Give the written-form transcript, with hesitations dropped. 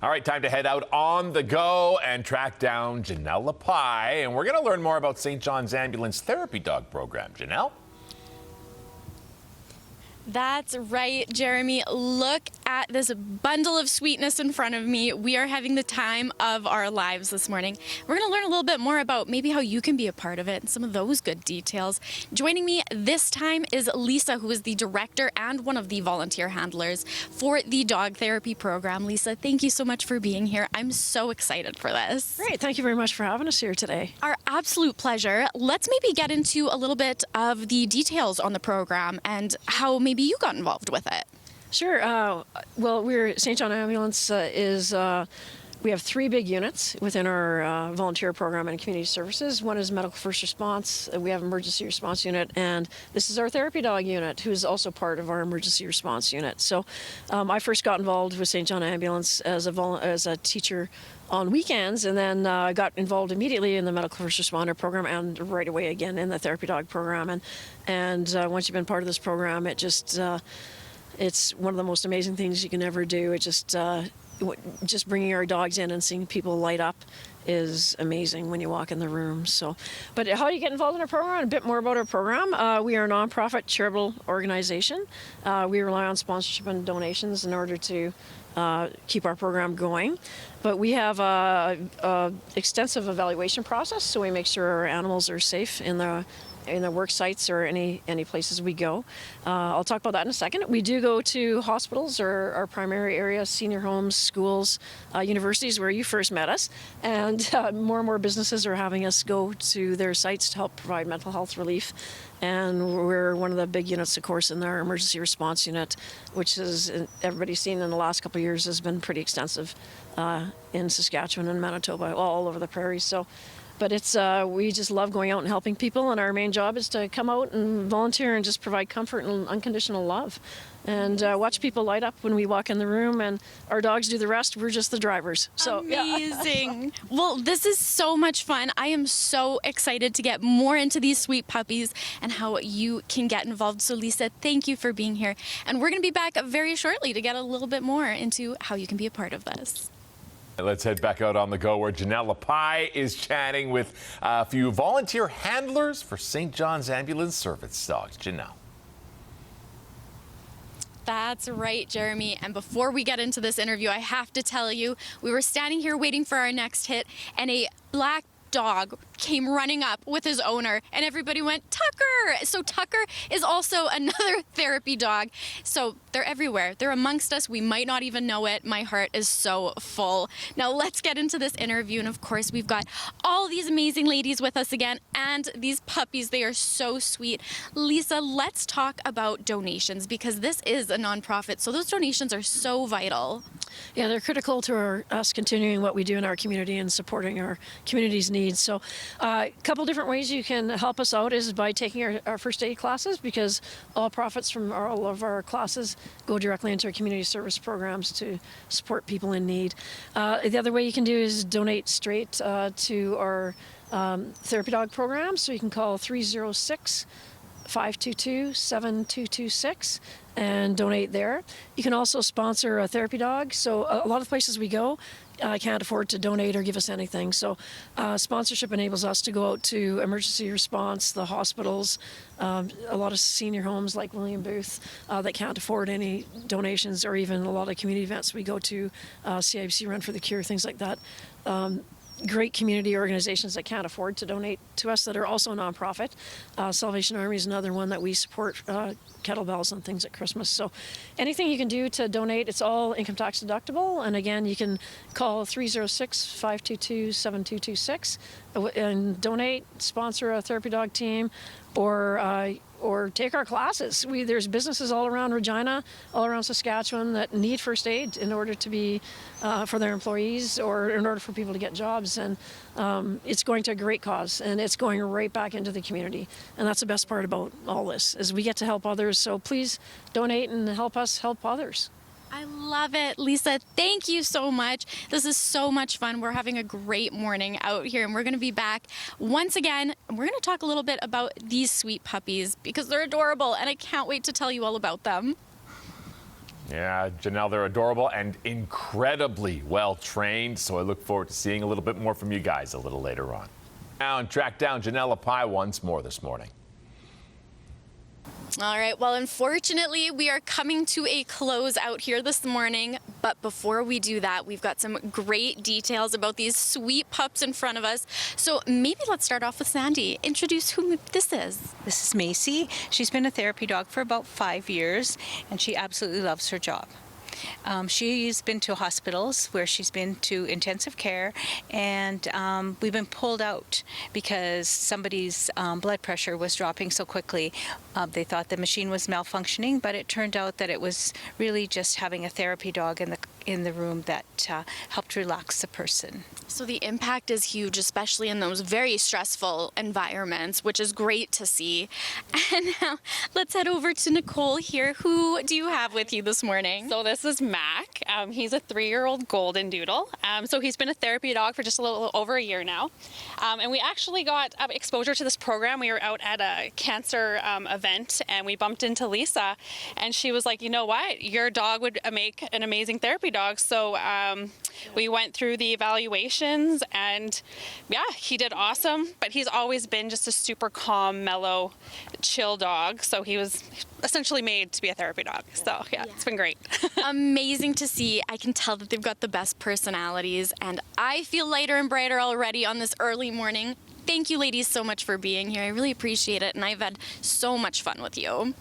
All right, time to head out on the go and track down Jenelle Lippai. And we're going to learn more about St. John's Ambulance Therapy Dog Program. Jenelle? That's right, Jeremy. Look at this bundle of sweetness in front of me. We are having the time of our lives this morning. We're going to learn a little bit more about maybe how you can be a part of it and some of those good details. Joining me this time is Lisa, who is the director and one of the volunteer handlers for the dog therapy program. Lisa, thank you so much for being here. I'm so excited for this. Great. Thank you very much for having us here today. Our absolute pleasure. Let's maybe get into a little bit of the details on the program and how maybe you got involved with it. Sure. Well, St. John Ambulance we have 3 big units within our volunteer program and community services. One is medical first response. We have emergency response unit, and this is our therapy dog unit, who is also part of our emergency response unit. So I first got involved with St. John Ambulance as a teacher on weekends, and then got involved immediately in the medical first responder program and right away again in the therapy dog program. And once you've been part of this program, it's one of the most amazing things you can ever do. It just bringing our dogs in and seeing people light up is amazing when you walk in the room. So, but how do you get involved in our program? A bit more about our program. We are a nonprofit charitable organization. We rely on sponsorship and donations in order to keep our program going. But we have a extensive evaluation process, so we make sure our animals are safe in the work sites or any places we go. I'll talk about that in a second. We do go to hospitals or our primary area, senior homes, schools, universities, where you first met us, and more and more businesses are having us go to their sites to help provide mental health relief. And we're one of the big units, of course, in our emergency response unit, which is, everybody's seen in the last couple of years, has been pretty extensive in Saskatchewan and Manitoba, all over the prairies. So. But we just love going out and helping people, and our main job is to come out and volunteer and just provide comfort and unconditional love. And watch people light up when we walk in the room, and our dogs do the rest. We're just the drivers. So amazing. Yeah. Well, this is so much fun. I am so excited to get more into these sweet puppies and how you can get involved. So Lisa, thank you for being here. And we're going to be back very shortly to get a little bit more into how you can be a part of this. Let's head back out on the go where Jenelle Lippai is chatting with a few volunteer handlers for St. John's Ambulance Service Dogs. Jenelle. That's right, Jeremy. And before we get into this interview, I have to tell you, we were standing here waiting for our next hit, and a black dog came running up with his owner, and everybody went, Tucker! So Tucker is also another therapy dog. So they're everywhere. They're amongst us. We might not even know it. My heart is so full. Now let's get into this interview. And of course, we've got all these amazing ladies with us again, and these puppies. They are so sweet. Lisa, let's talk about donations, because this is a nonprofit. So those donations are so vital. Yeah, they're critical to us continuing what we do in our community and supporting our community's needs. So a couple different ways you can help us out is by taking our first aid classes, because all profits from all of our classes go directly into our community service programs to support people in need. The other way you can do is donate straight to our therapy dog program. So you can call 306-522-7226 and donate there. You can also sponsor a therapy dog. So a lot of places we go can't afford to donate or give us anything. So sponsorship enables us to go out to emergency response, the hospitals, a lot of senior homes like William Booth that can't afford any donations, or even a lot of community events we go to, CIBC Run for the Cure, things like that. Great community organizations that can't afford to donate to us that are also nonprofit. Salvation Army is another one that we support, kettlebells and things at Christmas. So anything you can do to donate, it's all income tax deductible. And again, you can call 306-522-7226 and donate, sponsor a therapy dog team, or take our classes. There's businesses all around Regina, all around Saskatchewan that need first aid in order to be for their employees, or in order for people to get jobs. And it's going to a great cause, and it's going right back into the community. And that's the best part about all this, is we get to help others. So please donate and help us help others. I love it. Lisa, thank you so much. This is so much fun. We're having a great morning out here, and we're going to be back once again. And we're going to talk a little bit about these sweet puppies, because they're adorable, and I can't wait to tell you all about them. Yeah, Jenelle, they're adorable and incredibly well trained, so I look forward to seeing a little bit more from you guys a little later on. Now, and track down Jenelle Lippai once more this morning. All right, well, unfortunately, we are coming to a close out here this morning. But before we do that, we've got some great details about these sweet pups in front of us. So maybe let's start off with Sandy. Introduce who this is. This is Macy. She's been a therapy dog for about 5 years, and she absolutely loves her job. She's been to hospitals where she's been to intensive care, and we've been pulled out because somebody's blood pressure was dropping so quickly. They thought the machine was malfunctioning, but it turned out that it was really just having a therapy dog in the room that helped relax the person. So the impact is huge, especially in those very stressful environments, which is great to see. And now let's head over to Nicole here. Who do you have with you this morning? So this is Mac. He's a 3-year-old golden doodle. So he's been a therapy dog for just a little over a year now. And we actually got exposure to this program. We were out at a cancer event, and we bumped into Lisa, and she was like, you know what, your dog would make an amazing therapy dog. So we went through the evaluations, and yeah, he did awesome, but he's always been just a super calm, mellow, chill dog. So he was essentially made to be a therapy dog. So yeah. It's been great. Amazing to see. I can tell that they've got the best personalities, and I feel lighter and brighter already on this early morning. Thank you, ladies, so much for being here. I really appreciate it, and I've had so much fun with you.